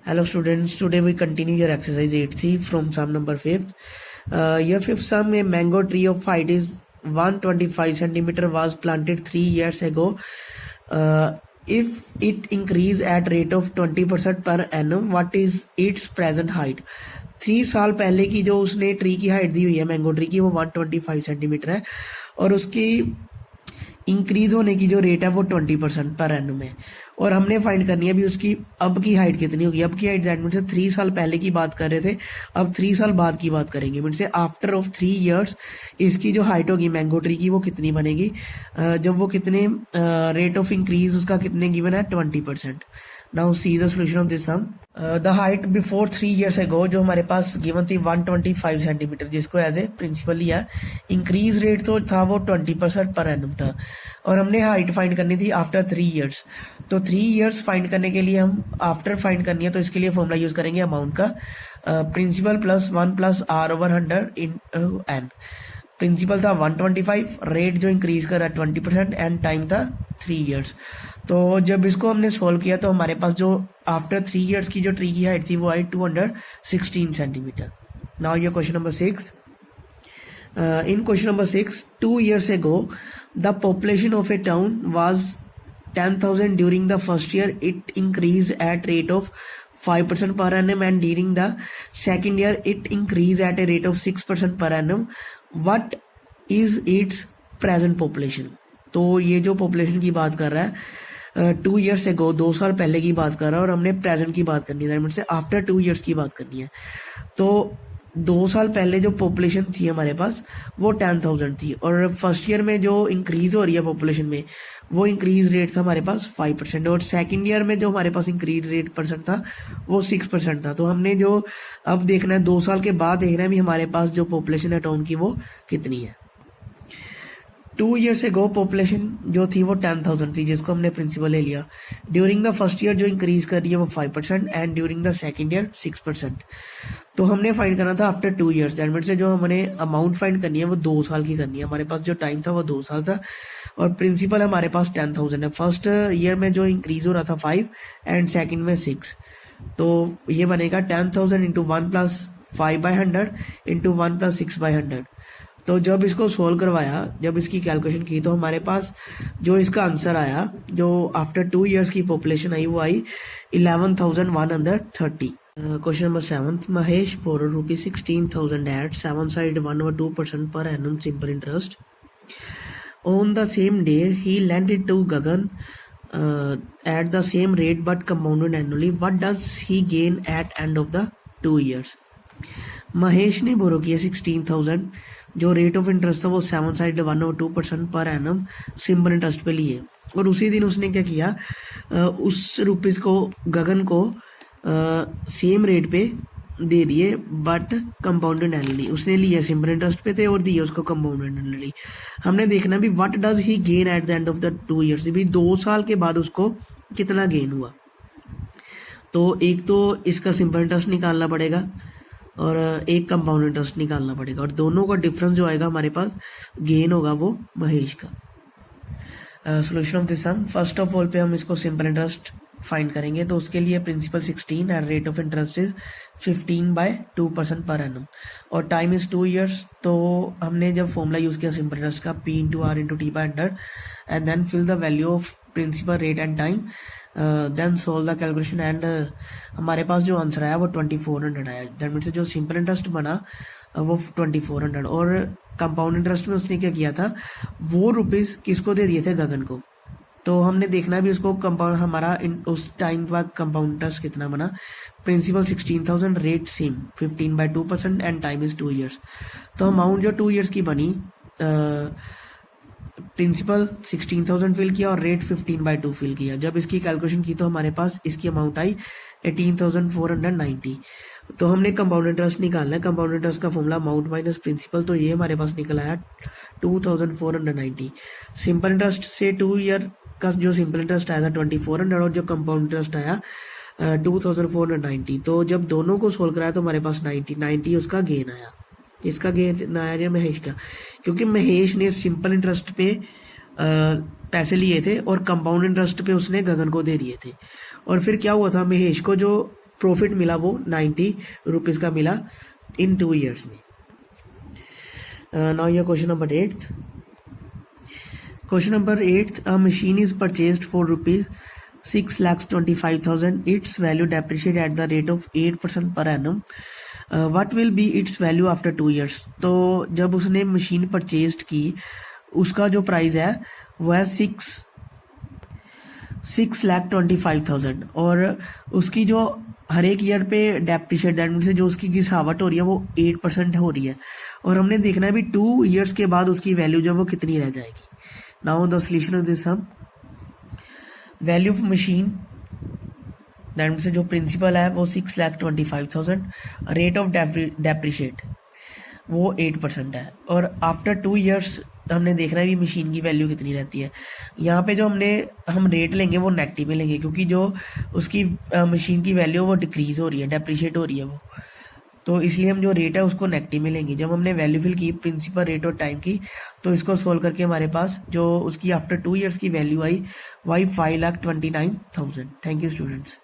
Hello students, today we continue your exercise 8C from sum number 5th. Your fifth sum, a mango tree of height is 125 centimeter was planted 3 years ago. If it increase at rate of 20% per annum, what is its present height? 3 साल पहले की जो उसने tree की height दी हुई है mango tree की वो 125 सेंटीमीटर है और उसकी इंक्रीज होने की जो रेट है वो 20% पर एनम है और हमने फाइंड करनी है अभी उसकी अब की हाइट कितनी होगी। अब की हाइट दैट मीन से 3 साल पहले की बात कर रहे थे, अब 3 साल बाद की बात करेंगे। मीन से आफ्टर ऑफ 3 इयर्स इसकी जो हाइट होगी मैंगो ट्री की वो कितनी बनेगी, जब वो कितने रेट ऑफ इंक्रीज उसका कितने गिवन है 20%। Now see the solution of this sum. The height before 3 years ago जो हमारे पास गिवन थी 125 सेंटीमीटर जिसको एज ए प्रिंसिपल लिया, इंक्रीज रेट तो था वो 20% पर एनम था और हमने हाइट फाइंड करनी थी आफ्टर 3 इयर्स। तो 3 इयर्स फाइंड करने के लिए हम आफ्टर फाइंड करनी है तो इसके लिए फॉर्मूला यूज करेंगे अमाउंट का, principal plus 1 plus R over 100 in N. Principal था 125, रेट जो इंक्रीज करा 20% एंड टाइम था 3 इयर्स। तो जब इसको हमने सोल्व किया तो हमारे पास जो आफ्टर 3 इयर्स की जो ट्री की हाइट थी वो आई 216 centimetre. Now your question number 6। In question number 6, 2 years ago, the population of a town was 10,000. During the first year, it increased at rate of 5% per annum, and during the second year, it increased at a rate of 6% per annum. What is its present population? तो ये जो population की बात कर रहा है 2 years ago, 2 साल पहले की बात कर रहा है और हमने present की बात करनी है, मतलब आफ्टर 2 years की बात करनी है। तो 2 साल पहले जो पॉपुलेशन थी हमारे पास वो 10,000 थी और फर्स्ट ईयर में जो इंक्रीज हो रही है पॉपुलेशन में वो इंक्रीज रेट था हमारे पास 5% और सेकंड ईयर में जो हमारे पास इंक्रीज रेट परसेंट था वो 6% था। तो हमने जो अब देखना है 2 साल के बाद देखना है भी हमारे पास जो पॉपुलेशन है टाउन की वो कितनी है। 2 years ago पॉपुलेशन जो थी वो 10,000 थी जिसको हमने प्रिंसिपल ले लिया। ड्यूरिंग द फर्स्ट ईयर जो इंक्रीज कर रही है वो 5% and during the second year 6%। तो हमने फाइंड करना था आफ्टर 2 इयर्स, दैट मीन्स से जो हमने अमाउंट फाइंड करनी है वो 2 साल की करनी है। हमारे पास जो टाइम था वो 2 साल था और प्रिंसिपल हमारे पास 10,000 है। फर्स्ट ईयर में जो इंक्रीज हो रहा था 5 एंड सेकेंड में 6, तो ये बनेगा 10,000 इंटू 1 प्लस 5/100 इंटू 1 प्लस 6/100। तो जब इसको सोल्व करवाया, जब इसकी कैलकुलेशन की तो हमारे पास जो इसका आंसर आया जो आफ्टर 2 इयर्स की पॉपुलेशन आई वो आई 11,130। Question number 7, Mahesh borrow ₹16,000 at 7 side 1/2% per annum simple interest. On the same day he lent it to Gagan at the same rate but compounded annually. What does he gain at end of the 2 years? Mahesh ने बोरो किया 16,000, जो rate of interest था वो 7 side 1/2% per annum simple interest पे लिए और उसी दिन उसने क्या किया, उस रुपीज को गगन को सेम रेट पे दे दिए बट कंपाउंडेड एनुअली। उसने लिया सिंपल इंटरेस्ट पे थे और दिए उसको कंपाउंडेड एनुअली। हमने देखना भी what does he gain at the end of the 2 years, भी 2 साल के बाद उसको कितना गेन हुआ। तो एक तो इसका सिंपल इंटरेस्ट निकालना पड़ेगा और एक कंपाउंड इंटरेस्ट निकालना पड़ेगा और दोनों का डिफरेंस जो आएगा हमारे पास गेन होगा वो महेश का। Solution of this sum, first of all पे हम इसको सिंपल इंटरेस्ट फाइंड करेंगे तो उसके लिए principal 16 and rate of interest is 15/2% per annum और टाइम इज 2 इयर्स। तो हमने जब फॉर्मूला यूज किया सिंपल इंटरेस्ट का P into R into T/100 and then fill the value of principal rate and time, then solve the calculation and हमारे पास जो answer आया वो 2400 आया। दैट मीन्स जो सिंपल इंटरेस्ट बना वो 2400 और कंपाउंड इंटरेस्ट में उसने क्या किया था वो रुपीज किसको दे दिए थे गगन को। तो हमने देखना भी उसको कंपाउंड हमारा उस टाइम बाद कंपाउंड इंटरेस्ट कितना बना, principal 16,000, rate same 15/2% and time is 2 years. तो अमाउंट जो 2 इयर्स की बनी, प्रिंसिपल 16,000 फिल किया और रेट 15/2 फिल किया। जब इसकी कैलकुलेशन की तो हमारे पास इसकी अमाउंट आई 18,490। तो हमने कंपाउंड इंटरेस्ट निकालना है, कंपाउंड इंटरेस्ट का फॉर्मूला अमाउंट माइनस प्रिंसिपल, तो ये हमारे पास निकल आया 2,490। सिंपल इंटरेस्ट से 2 ईयर का जो सिंपल इंटरेस्ट आया था 2400 और जो कंपाउंड इंटरेस्ट आया 2,490। तो जब दोनों को सोल्व कराया तो हमारे पास 90 उसका गेन आया। इसका गेन आया महेश का, क्योंकि महेश ने सिंपल इंटरेस्ट पे पैसे लिए थे और कंपाउंड इंटरेस्ट पे उसने गगन को दे दिए थे। और फिर क्या हुआ था, महेश को जो प्रॉफिट मिला वो 90 रुपीज़ का मिला इन 2 years में. Now your question number 8. Question number 8. A machine is purchased for rupees 6,25,000. Its value depreciate at the rate of 8% per annum. What will be its value after 2 years? तो जब उसने machine purchase की उसका जो price है वो है 6,25,000 और उसकी जो हर एक ईयर पे डेप्रिशिएट दैट मीन्स जो उसकी गिरावट हो रही है वो 8% हो रही है और हमने देखना है भी 2 years के बाद उसकी वैल्यू जो वो कितनी रह जाएगी. Now the solution of this sum, value of machine that means जो प्रिंसिपल है वो 6,25,000, रेट ऑफ डेप्रिशिएट वो 8% है और आफ्टर 2 years हमने देखना है भी मशीन की वैल्यू कितनी रहती है. यहाँ पे जो हम रेट लेंगे वो नेगेटिव में लेंगे क्योंकि जो उसकी मशीन की वैल्यू वो डिक्रीज हो रही है, डेप्रिशिएट हो रही है वो, तो इसलिए हम जो रेट है उसको नेगेटिव में लेंगे. जब हमने वैल्यू फिल की प्रिंसिपल, रेट और टाइम की तो इसको सोल्व करके हमारे पास जो उसकी आफ्टर 2 years की वैल्यू आई वही 5,29,000. Thank you students.